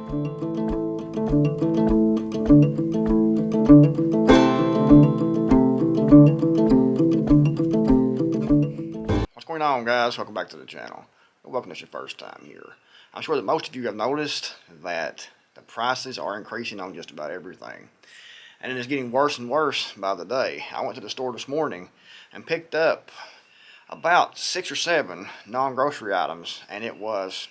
What's going on, guys? Welcome back to the channel. Welcome if it's your first time here. I'm sure that most of you have noticed that the prices are increasing on just about everything. And it is getting worse and worse by the day. I went to the store this morning and picked up about 6 or 7 non-grocery items, and it was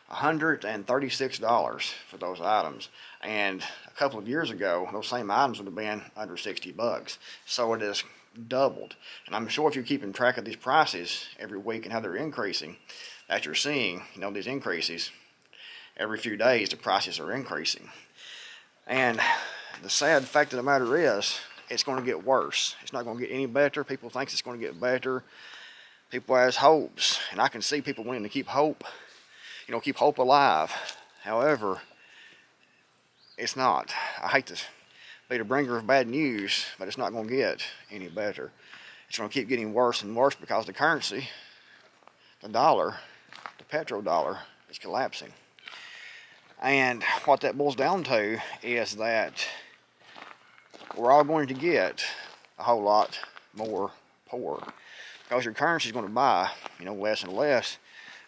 $136 for those items. And a couple of years ago, those same items would have been under 60 bucks. So it is doubled. And I'm sure if you're keeping track of these prices every week and how they're increasing, that you're seeing, these increases every few days. The prices are increasing. And the sad fact of the matter is, it's going to get worse. It's not going to get any better. People think it's going to get better. People has hopes, and I can see people wanting to keep hope, keep hope alive. However, it's not. I hate to be the bringer of bad news, but it's not going to get any better. It's going to keep getting worse and worse because the currency, the dollar, the petrodollar, is collapsing. And what that boils down to is that we're all going to get a whole lot more poor because your currency is going to buy, less and less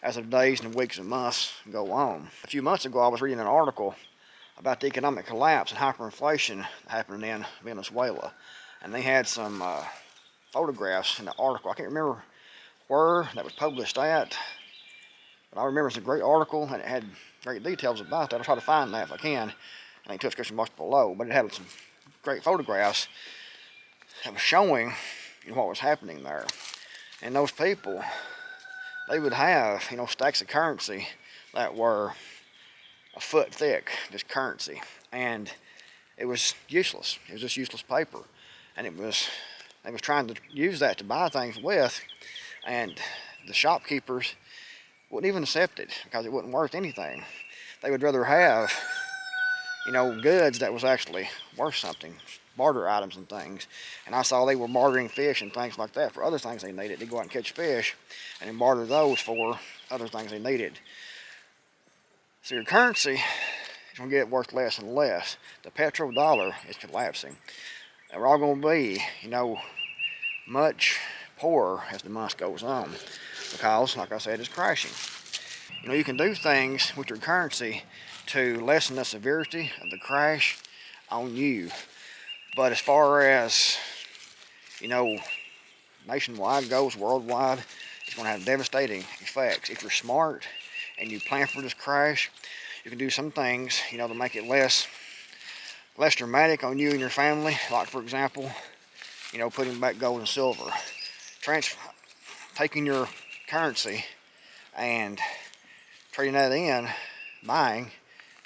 as the days and weeks and months go on. A few months ago, I was reading an article about the economic collapse and hyperinflation happening in Venezuela. And they had some photographs in the article. I can't remember where that was published at, but I remember it's a great article and it had great details about that. I'll try to find that if I can. I ain't to description box below, but it had some great photographs that was showing what was happening there. And those people, they would have, stacks of currency that were a foot thick, just currency, and it was useless. It was just useless paper, and they was trying to use that to buy things with, and the shopkeepers wouldn't even accept it because it wasn't worth anything. They would rather have, goods that was actually worth something, barter items and things. And I saw they were bartering fish and things like that for other things they needed. They'd go out and catch fish and then barter those for other things they needed. So your currency is going to get worth less and less. The petrodollar is collapsing. And we're all going to be, much poorer as the month goes on because, like I said, it's crashing. You can do things with your currency to lessen the severity of the crash on you. But as far as, nationwide goes, worldwide, it's going to have devastating effects. If you're smart and you plan for this crash, you can do some things, to make it less dramatic on you and your family. Like, for example, putting back gold and silver. Taking your currency and trading that in, buying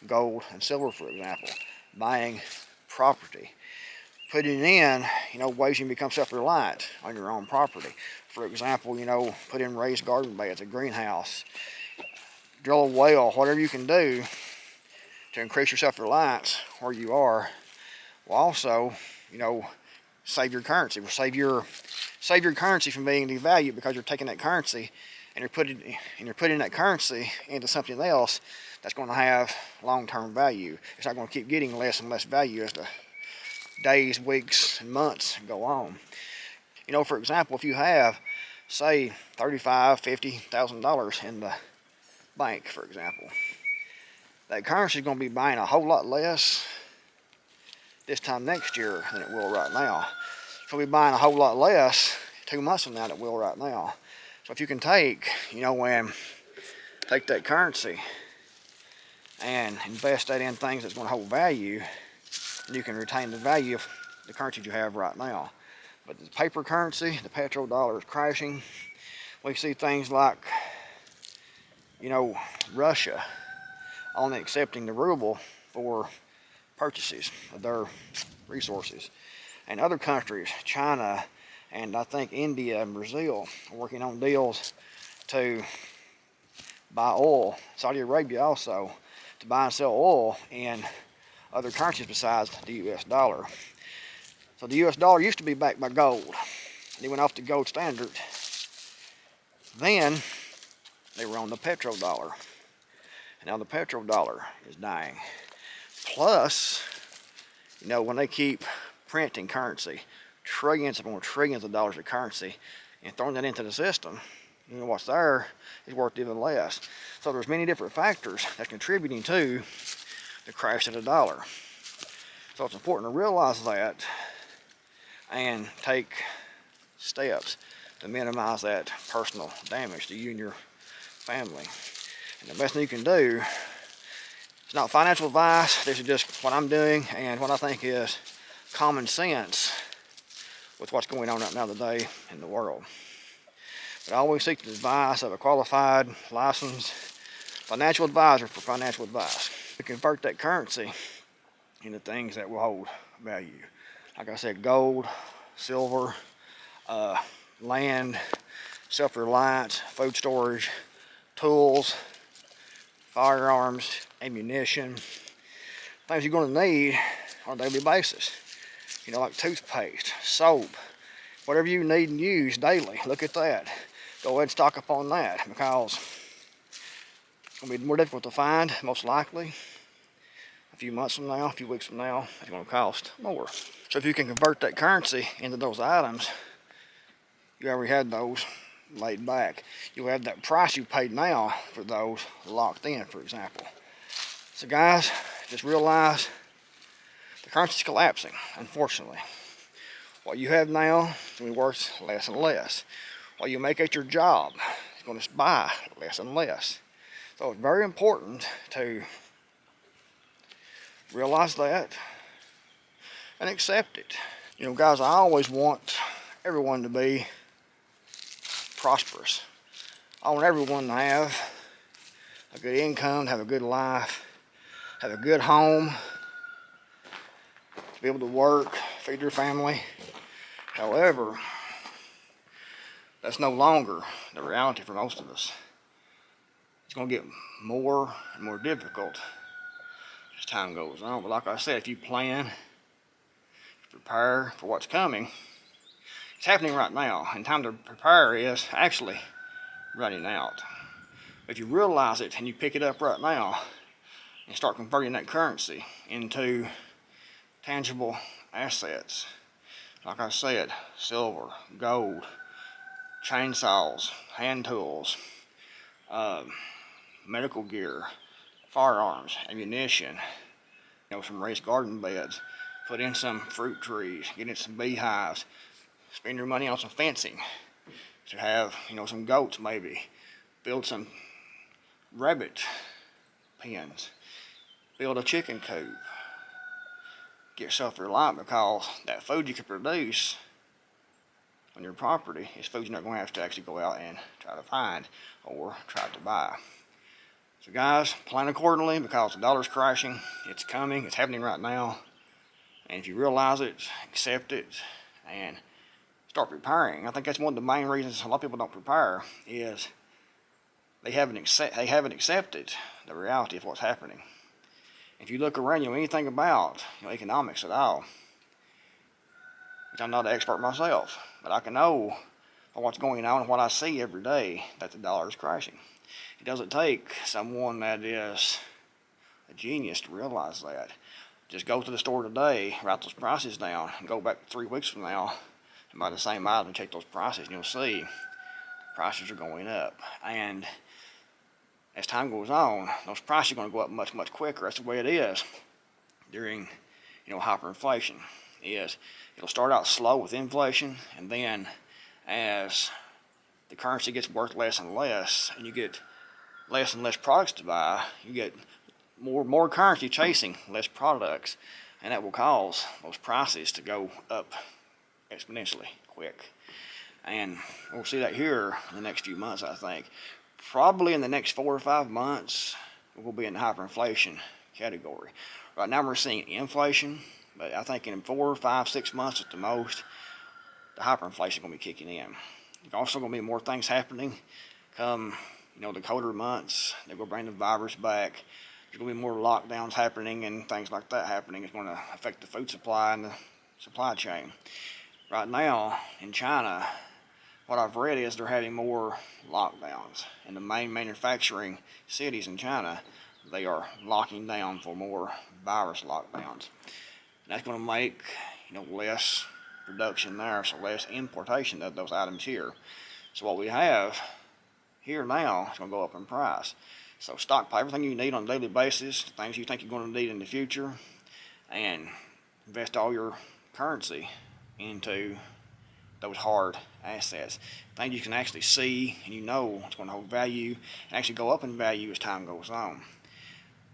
gold and silver, for example. Buying property. Putting in, ways you can become self-reliant on your own property. For example, put in raised garden beds, a greenhouse, drill a well, whatever you can do to increase your self-reliance where you are, will also, save your currency. Will save your currency from being devalued because you're taking that currency and you're putting that currency into something else that's going to have long-term value. It's not going to keep getting less and less value as the days, weeks, and months go on. For example, if you have, say, $35,000, $50,000 in the bank, for example, that currency is going to be buying a whole lot less this time next year than it will right now. It's going to be buying a whole lot less 2 months from now than it will right now. So if you can take, take that currency and invest that in things that's going to hold value, you can retain the value of the currency you have right now. But the paper currency, the petrodollar, is crashing. We see things like, Russia only accepting the ruble for purchases of their resources. And other countries, China and I think India and Brazil, are working on deals to buy oil. Saudi Arabia also, to buy and sell oil in other currencies besides the US dollar. So the US dollar used to be backed by gold. They went off the gold standard. Then they were on the petrodollar. And now the petrodollar is dying. Plus, you know, when they keep printing currency, trillions upon trillions of dollars of currency, and throwing that into the system, you know, what's there is worth even less. So there's many different factors that's contributing to the crash of the dollar. So it's important to realize that and take steps to minimize that personal damage to you and your family. And the best thing you can do, it's not financial advice, this is just what I'm doing and what I think is common sense with what's going on right now today in the world. But I always seek the advice of a qualified, licensed financial advisor for financial advice. To convert that currency into things that will hold value. Like I said, gold, silver, land, self-reliance, food storage, tools, firearms, ammunition, things you're going to need on a daily basis. You know, like toothpaste, soap, whatever you need and use daily. Look at that. Go ahead and stock up on that because it's going to be more difficult to find, most likely. A few months from now, a few weeks from now, it's going to cost more. So if you can convert that currency into those items, you already had those laid back. You'll have that price you paid now for those locked in, for example. So guys, just realize the currency's collapsing, unfortunately. What you have now is going to be worth less and less. What you make at your job is going to buy less and less. So it's very important to realize that and accept it. You know, guys, I always want everyone to be prosperous. I want everyone to have a good income, to have a good life, have a good home, to be able to work, feed your family. However, that's no longer the reality for most of us. It's going to get more and more difficult as time goes on. But like I said, if you plan, prepare for what's coming, it's happening right now. And time to prepare is actually running out. If you realize it and you pick it up right now and start converting that currency into tangible assets, like I said, silver, gold, chainsaws, hand tools, medical gear, firearms, ammunition, you know, some raised garden beds, put in some fruit trees, get in some beehives, spend your money on some fencing to have, you know, some goats maybe, build some rabbit pens, build a chicken coop, get self-reliant because that food you can produce on your property is food you're not going to have to actually go out and try to find or try to buy. So guys, plan accordingly because the dollar's crashing. It's coming. It's happening right now. And if you realize it, accept it, and start preparing. I think that's one of the main reasons a lot of people don't prepare is they haven't accepted the reality of what's happening. If you look around, you know anything about economics at all, which I'm not an expert myself, but I can know by what's going on and what I see every day that the dollar is crashing. It doesn't take someone that is a genius to realize that. Just go to the store today, write those prices down, and go back 3 weeks from now and buy the same item and check those prices, and you'll see prices are going up. And as time goes on, those prices are going to go up much, much quicker. That's the way it is during, hyperinflation. It'll start out slow with inflation, and then as the currency gets worth less and less, and you get less and less products to buy, you get more currency chasing less products, and that will cause those prices to go up exponentially quick. And we'll see that here in the next few months, I think. Probably in the next 4 or 5 months, we'll be in the hyperinflation category. Right now we're seeing inflation, but I think in 4, 5, 6 months at the most, the hyperinflation is going to be kicking in. There's also going to be more things happening come, the colder months. They're going to bring the virus back. There's going to be more lockdowns happening and things like that happening. It's going to affect the food supply and the supply chain. Right now in China, what I've read is they're having more lockdowns in the main manufacturing cities in China. they are locking down for more virus lockdowns. And that's going to make, less production there, so less importation of those items here. So what we have here now is going to go up in price. So stockpile everything you need on a daily basis, things you think you're going to need in the future, and invest all your currency into those hard assets. Things you can actually see and it's going to hold value and actually go up in value as time goes on.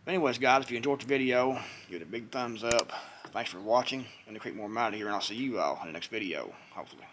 But anyways, guys, if you enjoyed the video, give it a big thumbs up. Thanks for watching. I'm the Creekmore Miner here, and I'll see you all in the next video, hopefully.